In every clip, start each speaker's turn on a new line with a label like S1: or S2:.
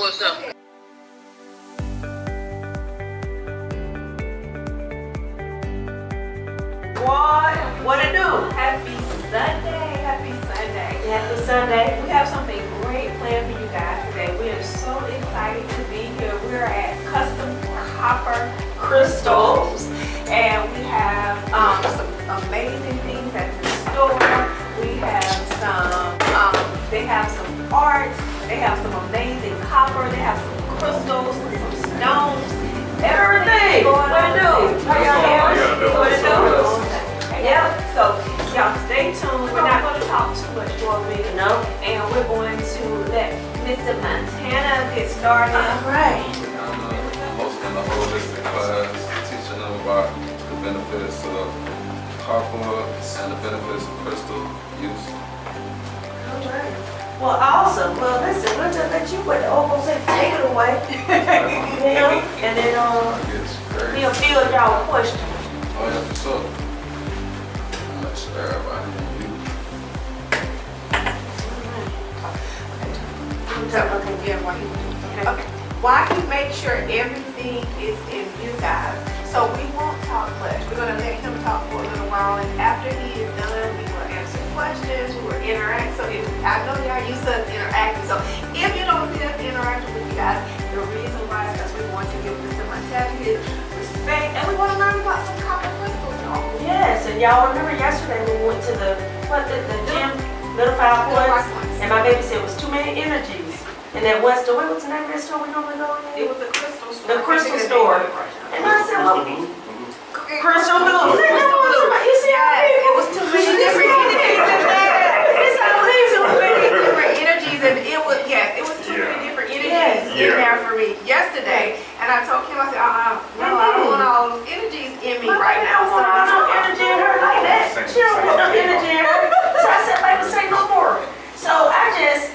S1: What's up?
S2: What it do?
S3: Happy Sunday, happy Sunday.
S2: Happy Sunday.
S3: We have something great planned for you guys today. We are so excited to be here. We're at Custom Copper Crystals, and we have some amazing things at the store. We have they have some art, they have some amazing copper, they have some crystals, some stones, everything going on. What it do? Yep. So y'all stay tuned. We're not going to talk too much for a minute.
S2: No.
S3: And we're going to let Mr. Montana get started.
S2: All right.
S4: I'm hosting a holistic class, teaching them about the benefits of copper and the benefits of crystal use.
S2: All right. Well, awesome. Well, listen, we'll just let you put the ovals and take it away. You know, and then
S4: It's great.
S2: we'll field y'all questions.
S4: Oh yeah, for sure. Make sure everybody can use.
S3: Okay. While he makes sure everything is in you guys, so we won't talk much. We're gonna let him talk for a little while, and after he is done, we will answer questions, we will interact. So I know y'all used to us interacting, so if you don't see us interacting with you guys, the reason why is because we want to give Mr. Montana his respect, and we want to learn about some copper crystals, y'all.
S2: Yes, and y'all remember yesterday we went to the gym, Little Five Points, and my baby said it was too many energies. And that what was the name of that store we normally go in?
S3: It was the crystal store.
S2: The crystal store. And I said, well, Crystal Blue. You see how
S3: Yes, it was too many different energies in there.
S2: It's
S3: Too
S2: amazing.
S3: many different energies, and it was too many different energies in there for me yesterday. And I told Kim, I said, no, I don't want all those energies in me right now.
S2: I don't want no energy in her like that. She don't want no energy in her. So I said, baby, say no more. So I just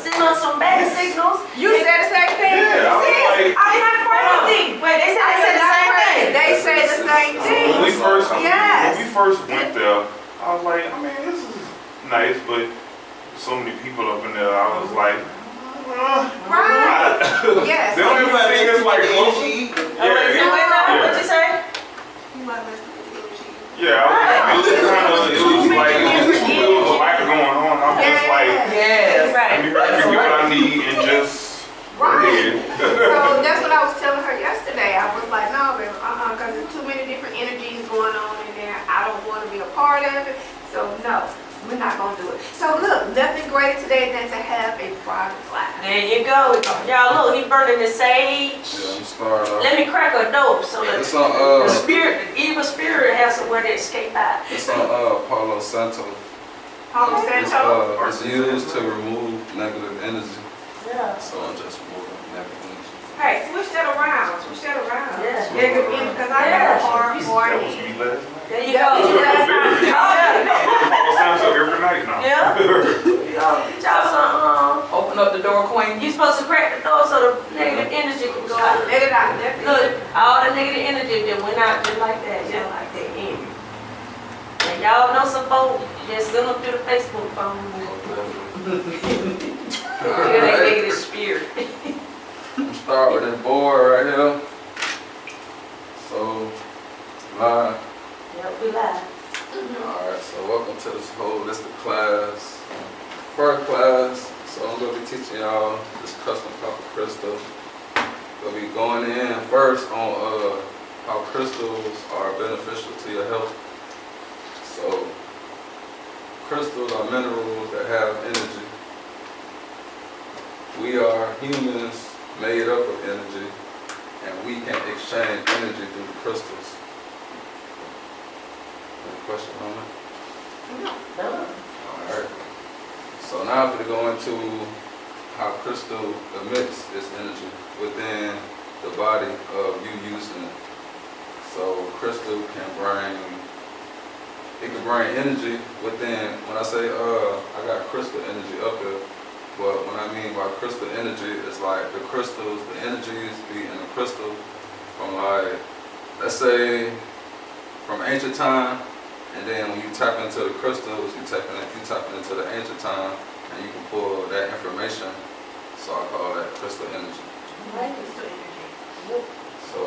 S2: sent on some bad signals.
S3: You said the same thing.
S5: Yeah, I was like-
S3: I'm not crazy.
S2: Wait, they said the same thing.
S3: They said the same thing.
S5: When we first
S3: Yes.
S5: went there, I was like, I mean, this is nice, but so many people up in there, I was like,
S3: Right. Yes.
S5: the only thing is like close.
S2: What'd you say?
S3: You might listen to the energy.
S5: Yeah, it was like, it was a lot going on. I'm just like,
S2: Yes.
S5: let me get what I need and just
S3: Right.
S5: yeah.
S3: So that's what I was telling her yesterday. I was like, no, baby, because there's too many different energies going on in there. I don't want to be a part of it. So no, we're not going to do it. So look, nothing greater today than to have a private class.
S2: There you go. Y'all look, he burning the sage.
S4: Yeah, I'm starting off.
S2: Let me crack a dope so that
S4: It's on
S2: the spirit, the evil spirit has somewhere to escape out.
S4: it's on Palo Santo.
S3: Palo Santo.
S4: It's used to remove negative energy.
S2: Yeah.
S4: So I'm just removing negative energy.
S3: Hey, switch that around. Switch that around.
S2: Yeah.
S3: Because I got a hard
S5: That was
S3: morning.
S5: me last night.
S2: There you
S3: Yeah,
S2: go.
S3: yeah.
S5: It sounds like every night now.
S2: Yeah. Y'all some,
S6: Open up the door, Queen.
S2: you supposed to crack the door so the negative energy can go out.
S3: Let it out. Let it out.
S2: Look, all the negative energy that went out just like that, just like that. And y'all know some folk, just send them through the Facebook phone. Get that negative spirit.
S4: Start with this board right here. So, live.
S2: Yep, we live.
S4: Alright, so welcome to this holistic class. First class, so I'm going to be teaching y'all this custom copper crystal. We'll be going in first on how crystals are beneficial to your health. So, crystals are minerals that have energy. We are humans made up of energy, and we can exchange energy through the crystals. Any question on that?
S2: No.
S4: Alright. So now we're going to go into how crystal emits its energy within the body of you using it. So crystal can bring energy within, when I say I got crystal energy up here, but when I mean by crystal energy, it's like the crystals, the energies be in the crystal from like, let's say from ancient time, and then when you tap into the crystals, you tapping into the ancient time, and you can pull that information. So I call that crystal energy.
S3: Crystal energy.
S4: So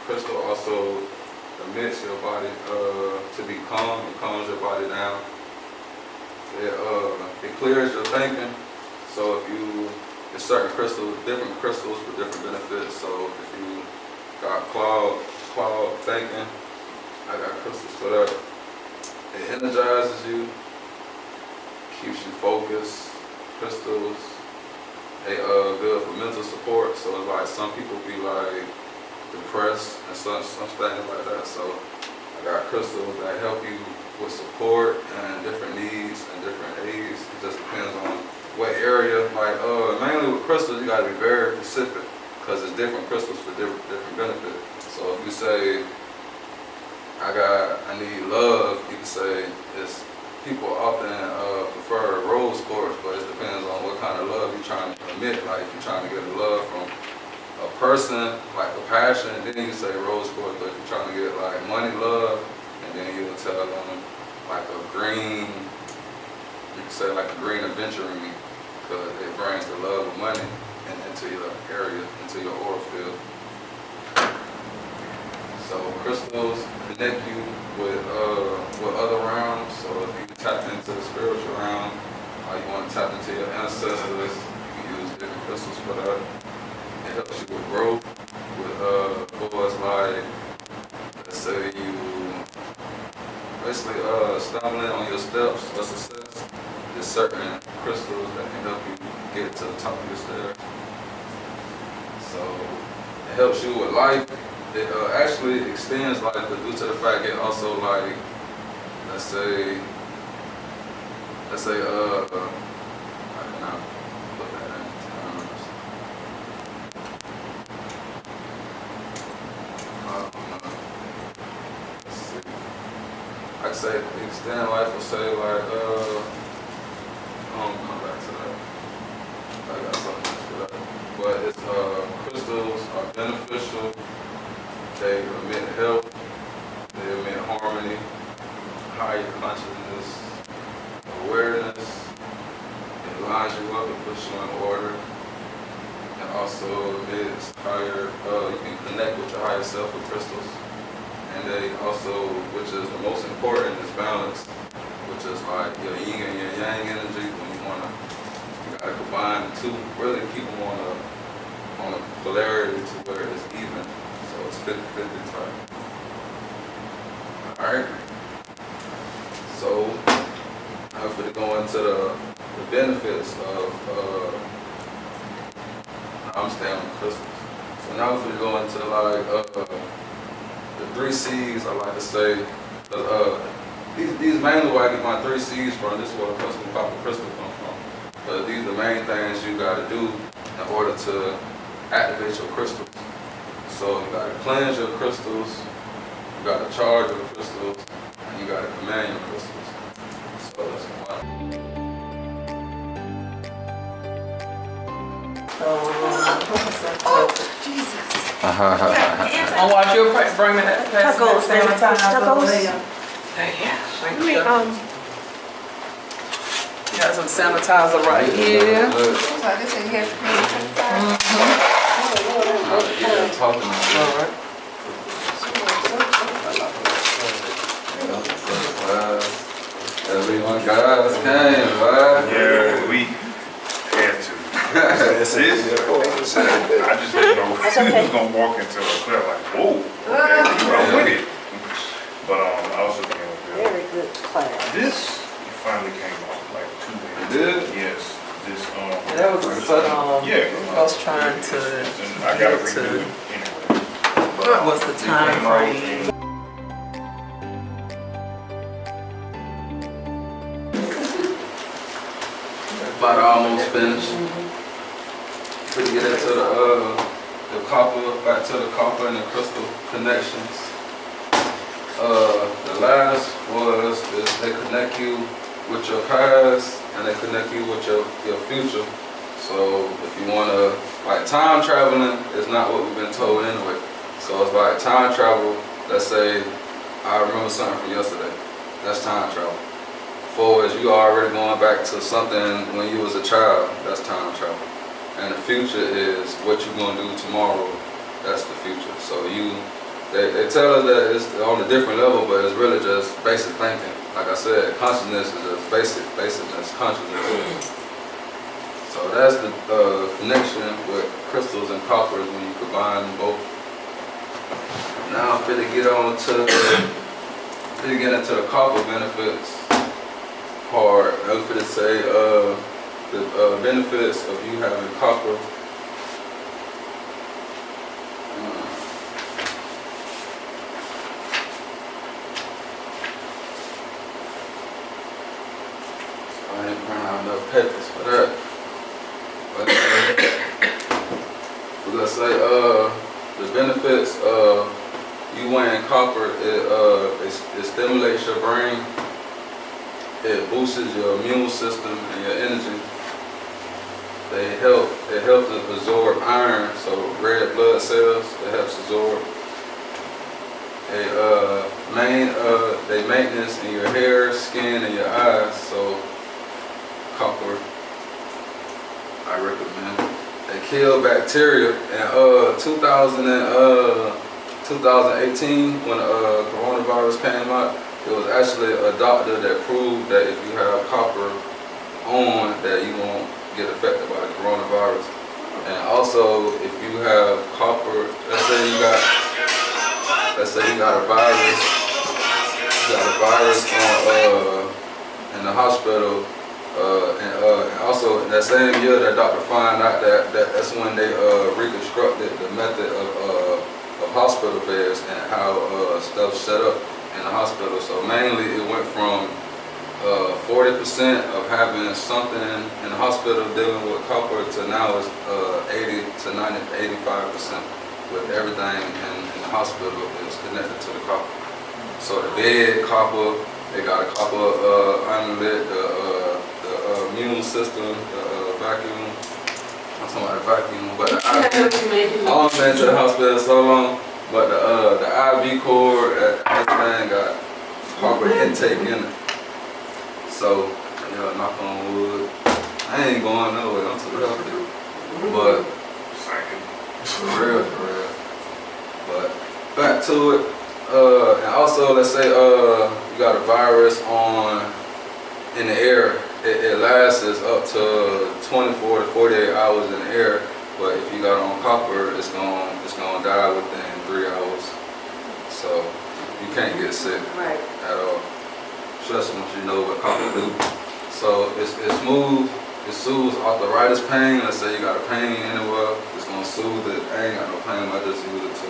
S4: crystal also emits your body to be calm. It calms your body down. It clears your thinking. So if you, there's certain crystals, different crystals for different benefits. So if you got cloud thinking, I got crystals for that. It energizes you, keeps you focused. Crystals, they good for mental support. So it's like some people be like depressed and some things like that. So I got crystals that help you with support and different needs and different aids. It just depends on what area. Like mainly with crystals, you got to be very specific because it's different crystals for different benefits. So if you say I need love, you can say it's people often prefer rose quartz, but it depends on what kind of love you're trying to emit. Like if you're trying to get a love from a person, like a passion, then you say rose quartz. But if you're trying to get like money, love, and then you will tell them like a green, you can say like a green aventurine, because it brings the love of money into your area, into your aura field. So crystals connect you with other realms. So if you tap into the spiritual realm, or you want to tap into your ancestors, you can use different crystals for that. It helps you with growth. For us, like let's say you basically stumbling on your steps for success. There's certain crystals that can help you get to the top of your stairs. So it helps you with life. It actually extends life, but due to the fact it also like, let's say, how can I put that in terms? Let's see. I say extend life will say like, I'll come back to that. I got something for that. But it's crystals are beneficial. They emit health, they emit harmony, higher consciousness, awareness. It lines you up and puts you in order. And also emits higher, you can connect with your higher self with crystals. And they also, which is the most important, is balance, which is like your yin and your yang energy. When you gotta combine the two, really keep them on a polarity to where it's even. So it's 50-50 type. Alright. So I'm going to go into the benefits of I'm staying on crystals. So now I'm going to go into like the 3 C's. I like to say these mainly where I get my 3 C's from. This is where the custom copper crystal come from. But these are the main things you got to do in order to activate your crystals. So you gotta cleanse your crystals, you gotta charge your crystals, and you gotta command your crystals. So that's one.
S3: Jesus.
S1: Oh, watch your bring me that. You got some sanitizer right here.
S4: Talking
S1: Alright.
S4: Everyone guys came, right?
S5: Yeah, we had to. That's it. I just didn't know he was gonna walk into a club like, whoa, okay, I'm with it. But I also came up here.
S6: Very good class.
S5: This finally came off like 2 days.
S4: It did?
S5: Yes. This
S1: That was
S5: yeah.
S1: I was trying to
S5: And I gotta
S1: get
S5: redo
S1: to
S5: it anyway. But,
S1: what's the
S5: it
S1: time
S5: came out
S1: frame?
S4: About almost finished. To get into the copper, back to the copper and the crystal connections. The last is they connect you with your past and they connect you with your future. So if you want to, like time traveling is not what we've been told anyway. So it's like time travel, let's say I remember something from yesterday. That's time travel. Forward, you already going back to something when you was a child, that's time travel. and the future is what you're gonna do tomorrow. That's the future. So they tell us that it's on a different level, but it's really just basic thinking. Like I said, consciousness is just basicness, consciousness. So that's the connection with crystals and coppers when you combine them both. Now I'm finna get into the copper benefits part. I'm finna say the benefits of you having copper. I ain't print out enough papers for that. But we're gonna say the benefits of you weighing copper, it stimulates your brain, it boosts your immune system and your energy. It helps to absorb iron, so red blood cells, it helps absorb. They maintenance in your hair, skin, and your eyes, so copper, I recommend. They kill bacteria. In 2018, when coronavirus came out, it was actually a doctor that proved that if you have copper on, that you won't get affected by the coronavirus. And also, if you have copper, let's say you got a virus, in the hospital. And also in that same year, that doctor found out that's when they reconstructed the method of hospital beds and how stuff set up in the hospital. So mainly it went from 40% of having something in the hospital dealing with copper to now it's 80 to 90 to 85% with everything in the hospital is connected to the copper. So the bed, copper, they got a copper amulet, the immune system, the vacuum. I'm talking about the vacuum, but the I've been to the hospital so long, but the IV cord, everything got copper intake in it. So, yeah, knock on wood. I ain't going nowhere, I'm too healthy. But, for real. But, back to it. And also, let's say you got a virus in the air. It lasts up to 24 to 48 hours in the air. But if you got on copper, it's gonna die within 3 hours. So you can't get sick at all. Especially once you know what copper do. So it soothes arthritis pain. Let's say you got a pain anywhere, it's gonna soothe it. I ain't got no pain, I just use it to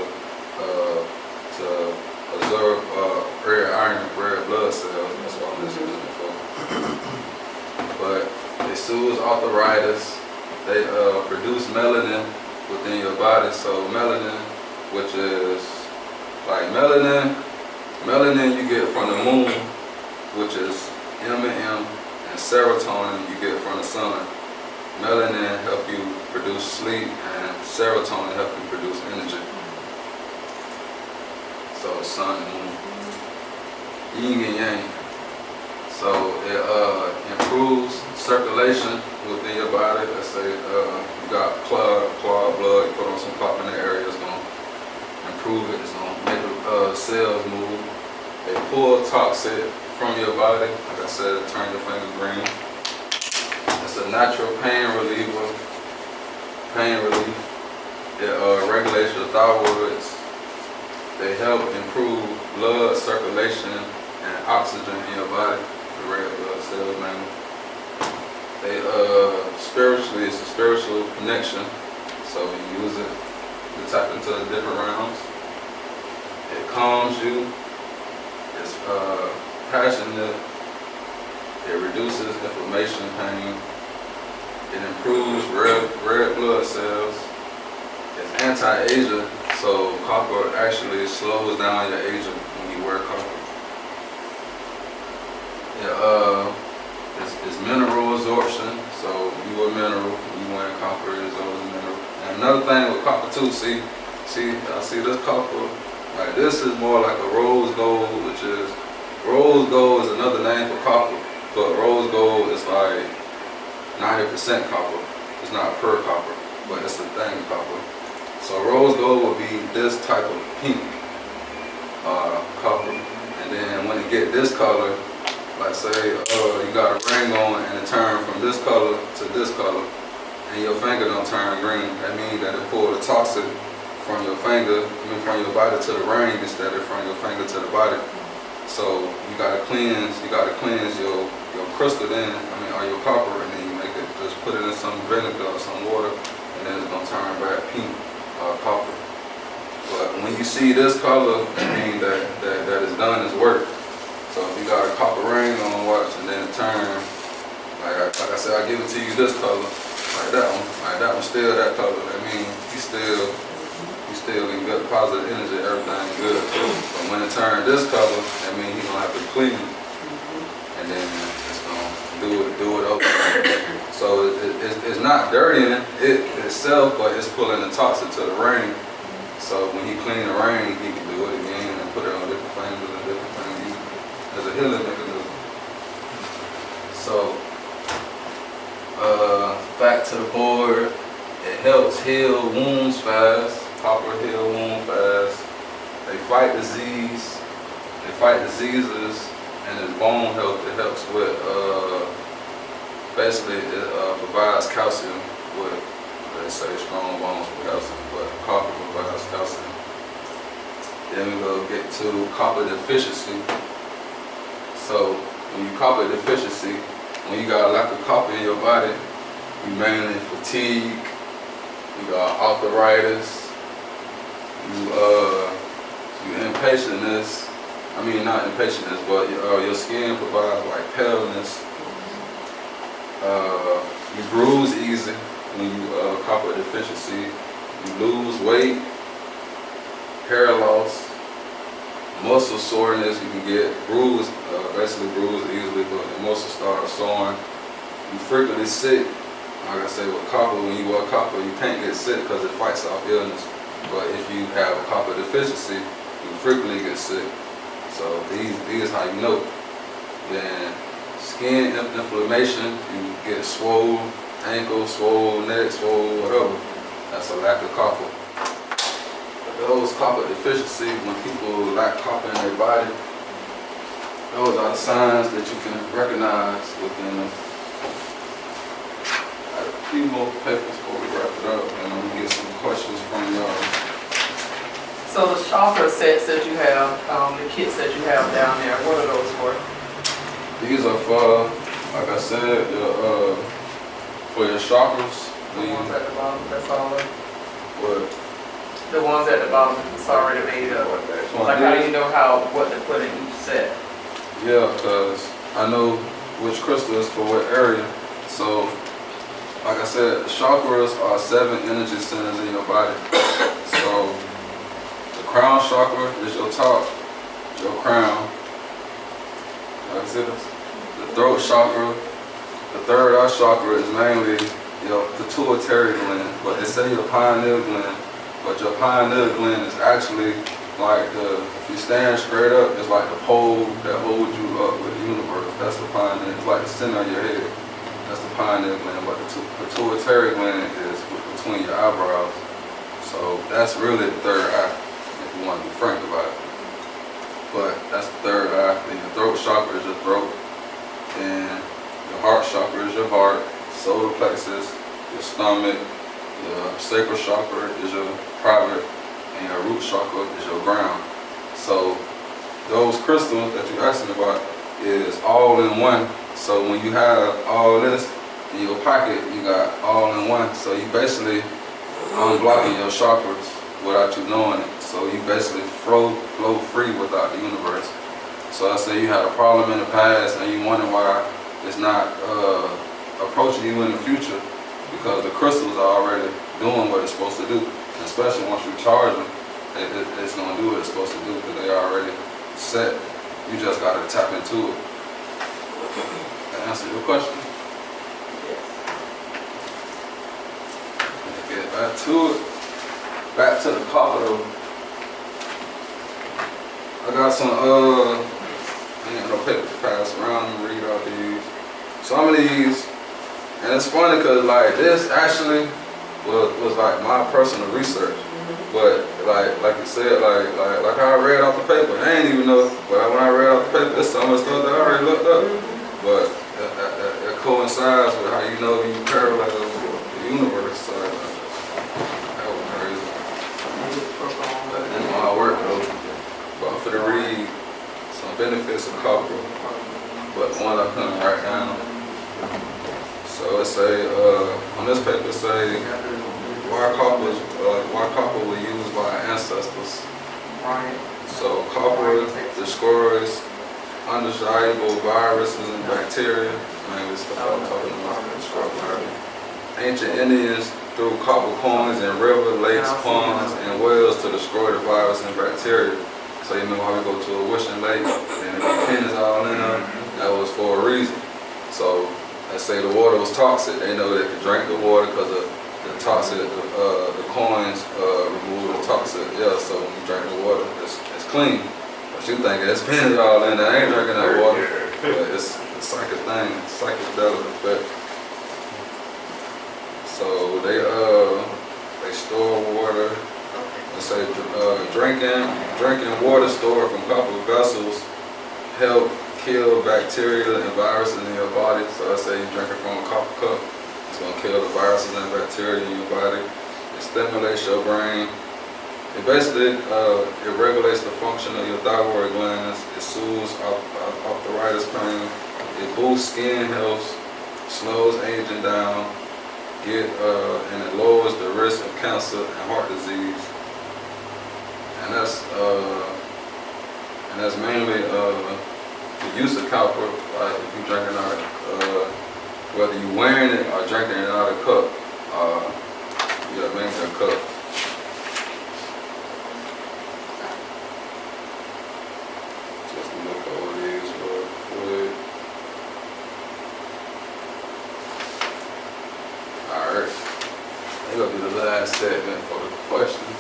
S4: absorb red iron, red blood cells. That's what I'm just using it for. But it soothes arthritis. They produce melanin within your body. So melanin, which is like melanin you get from the moon, which is M&M, and serotonin you get from the sun. Melanin help you produce sleep, and serotonin help you produce energy. So sun and moon, yin and yang. So it improves circulation within your body. Let's say you got clogged blood, you put on some copper in the area, it's gonna improve it. It's gonna make the cells move. They pull toxic from your body. Like I said, turn your finger green. It's a natural pain reliever. Pain relief. It regulates your thyroids. They help improve blood circulation and oxygen in your body. The red blood cells, man. They spiritually, it's a spiritual connection. So you use it to tap into the different realms. It calms you. It's passionate. It reduces inflammation, pain. It improves red blood cells. It's anti-aging, so copper actually slows down your aging when you wear copper. It's mineral absorption, so you a mineral, you wearing copper, it's always a mineral. And another thing with copper too, see this copper, like this is more like a rose gold, rose gold is another name for copper, but rose gold is like 90% copper. It's not pure copper, but it's a thing copper. So rose gold will be this type of pink copper. And then when it get this color, like say you got a ring on and it turn from this color to this color, and your finger don't turn green, that means that it pulled the toxic from your finger, from your body to the ring instead of from your finger to the body. So you gotta cleanse your crystal then, or your copper, and then you make it, just put it in some vinegar or some water, and then it's gonna turn back pink copper. But when you see this color, it means that it's done its work. So if you got a copper ring on, watch, and then it turn, like I said, I give it to you this color, like that one still that color. That means you still in good positive energy, everything good. But when it turns this color, that means you're gonna have to clean it, and then it's gonna do it over. So it's not dirty in it itself, but it's pulling the toxic to the ring. So when he clean the ring, he can do it again and put it on different fingers and different things as a healing mechanism. So back to the board, it helps heal wounds fast. Copper heal wound fast. They fight disease. They fight diseases, and it's bone health. It helps with basically it provides calcium with, they say, strong bones with calcium, but copper provides calcium. Then we go get to copper deficiency. So when you copper deficiency, when you got a lack of copper in your body, you mainly fatigue, you got arthritis, you impatientness. I mean, not impatientness, but your skin provides like paleness. You bruise easy when you copper deficiency. You lose weight, hair loss, muscle soreness. You can get bruised, basically bruised easily, but the muscles start soaring. You frequently sick. Like I said, with copper, when you wear copper, you can't get sick because it fights off illness. But if you have a copper deficiency, you frequently get sick. So these how you know. Then skin inflammation, you get swole ankle, swole neck, swole whatever. That's a lack of copper. Those copper deficiency, when people lack copper in their body, those are the signs that you can recognize within them. I have a few more papers before we wrap it up, and I'm gonna get some questions from y'all.
S1: So the chakra sets that you have, the kits that you have down there, what are those for?
S4: These are for, like I said, for your chakras.
S1: The ones at the bottom, that's all of it.
S4: What?
S1: The ones at the bottom, it's already made up. Like how you know what to put in each set.
S4: Yeah, because I know which crystal is for what area. So, like I said, the chakras are 7 energy centers in your body. So, the crown chakra is your top, your crown. Like I said, the throat chakra, the third eye chakra is mainly your pituitary gland, but they say your pineal gland. But your pineal gland is actually like if you stand straight up, it's like the pole that holds you up with the universe. That's the pineal. It's like the center of your head. That's the pineal gland. But the pituitary gland is between your eyebrows. So that's really the third eye, if you want to be frank about it. But that's the third eye. Then your throat chakra is your throat. And your heart chakra is your heart. Solar plexus, your stomach. Your sacral chakra is your private, and your root chakra is your ground. So those crystals that you're asking about is all in one. So when you have all this in your pocket, you got all in one. So you basically unblocking your chakras without you knowing it. So you basically flow free without the universe. So I say you had a problem in the past and you wonder why it's not approaching you in the future. Because the crystals are already doing what it's supposed to do. And especially once you charge them, it's going to do what it's supposed to do because they are already set. You just got to tap into it. That answer your question?
S1: Yes.
S4: Get back to it. Back to the copper though. I got some, I ain't got no paper to pass around and read all these. Some of these And it's funny because like this actually was like my personal research. But like you said, like how I read off the paper, I ain't even know. But when I read off the paper, there's some of the stuff that I already looked up. But it coincides with how you know you parallel the universe. So that was crazy. That's my work though. But I'm finna read some benefits of copper, but one I couldn't write down. So it say on this paper it say why copper was used by our ancestors.
S1: Right.
S4: So copper destroys undesirable viruses and bacteria. Mainly stuff I'm talking about. Ancient Indians threw copper coins in rivers, lakes, ponds, and wells to destroy the virus and bacteria. So you know how we go to a wishing lake and the pennies all in there? That was for a reason. So let's say the water was toxic. They know they could drink the water because of the toxic, the coins remove the toxic. Yeah, so when you drink the water, it's clean. But you think it's pennies all in there. I ain't drinking that water. But it's a psychic thing, psychedelic effect. So they store water. They say drinking water stored from copper vessels help kill bacteria and viruses in your body. So let's say you're drinking from a copper cup, it's gonna kill the viruses and bacteria in your body. It stimulates your brain. It basically it regulates the function of your thyroid glands. It soothes arthritis pain. It boosts skin health, slows aging down, and it lowers the risk of cancer and heart disease. And that's mainly the use of copper. Like if you're drinking out, whether you're wearing it or drinking it out of a cup, mainly a cup. Just look over these real quick. Alright, that's gonna be the last segment for the questions.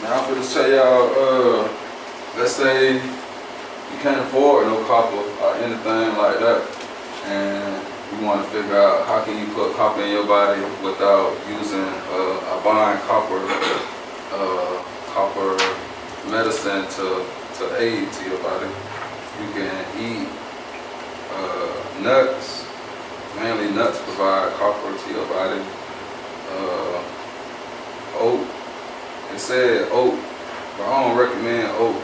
S4: Now I'm gonna tell y'all, let's say you can't afford no copper or anything like that, and you want to figure out how can you put copper in your body without using buying copper medicine to aid to your body. You can eat nuts. Mainly nuts provide copper to your body. Oat. It said oat, but I don't recommend oat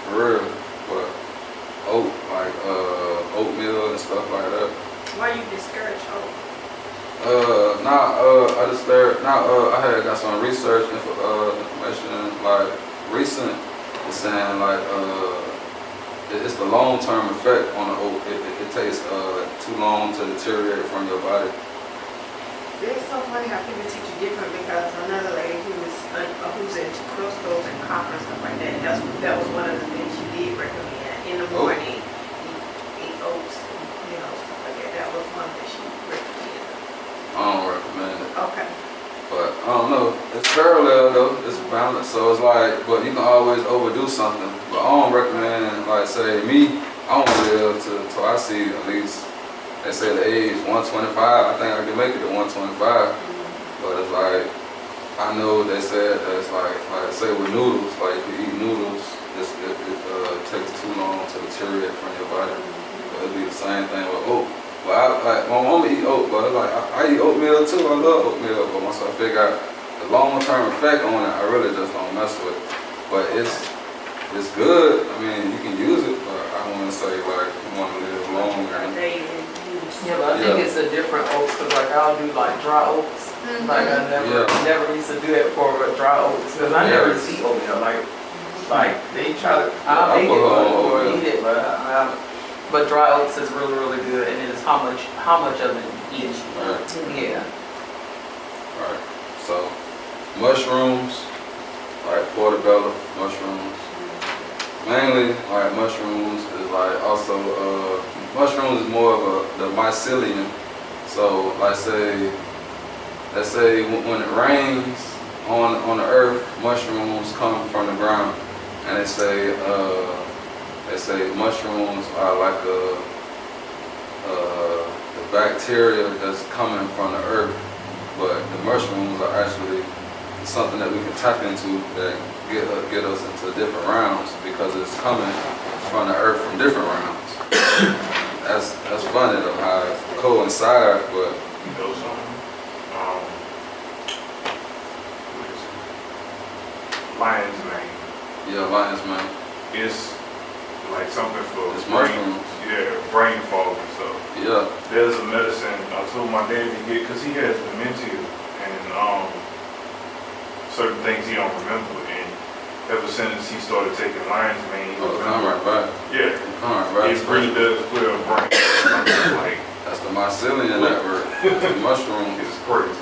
S4: for real. But oat, like oatmeal and stuff like that.
S3: Why you discourage hope?
S4: I had got some research information like recent. It's saying like it's the long-term effect on the oat. It takes too long to deteriorate from your body.
S3: It's so funny how people teach you different because another lady who's into crystals and copper and stuff like that, that was one of the things she did recommend. In the morning, eat oats, stuff like that. That was one that she recommended.
S4: I don't recommend it.
S3: Okay.
S4: But I don't know. It's parallel though. It's balanced. So it's like, but you can always overdo something. But I don't recommend, like say me, I don't live till I see at least, they say the age 125. I think I can make it to 125. But it's like, I know they said that it's like say with noodles, like if you eat noodles, it takes too long to deteriorate from your body. But it'd be the same thing with oat. But my mama eat oat, but like I eat oatmeal too. I love oatmeal, but once I figure out the long-term effect on it, I really just don't mess with it. But it's good. I mean, you can use it, but I don't want to say like you want to live long.
S1: Yeah, but I think it's a different oats, because like I'll do like dry oats. Like I never used to do that before, but dry oats, because I never used to eat oatmeal. Like they try to, I'll make it or eat it, but dry oats is really, really good, and it's how much of it you eat.
S4: Right.
S1: Yeah.
S4: Right. So mushrooms, like portobello mushrooms. Mainly like mushrooms is like also mushrooms is more of the mycelium. So let's say when it rains on the earth, mushrooms come from the ground, and they say mushrooms are like bacteria that's coming from the earth, but the mushrooms are actually something that we can tap into that get us into different realms because it's coming from the earth from different realms. That's funny though how it coincide, but
S5: You know something? What is it? Lion's mane.
S4: yeah, lion's mane.
S5: It's like something for
S4: It's
S5: brain,
S4: mushrooms.
S5: yeah, brain fog and stuff.
S4: Yeah,
S5: There's a medicine I told my dad to get because he has dementia and certain things he don't remember. And ever since he started taking lion's mane, he
S4: oh,
S5: was
S4: come right back.
S5: yeah,
S4: Come right back.
S5: it really does clear a brain. I'm just like,
S4: That's the mycelium network. The mushrooms.
S5: it's crazy.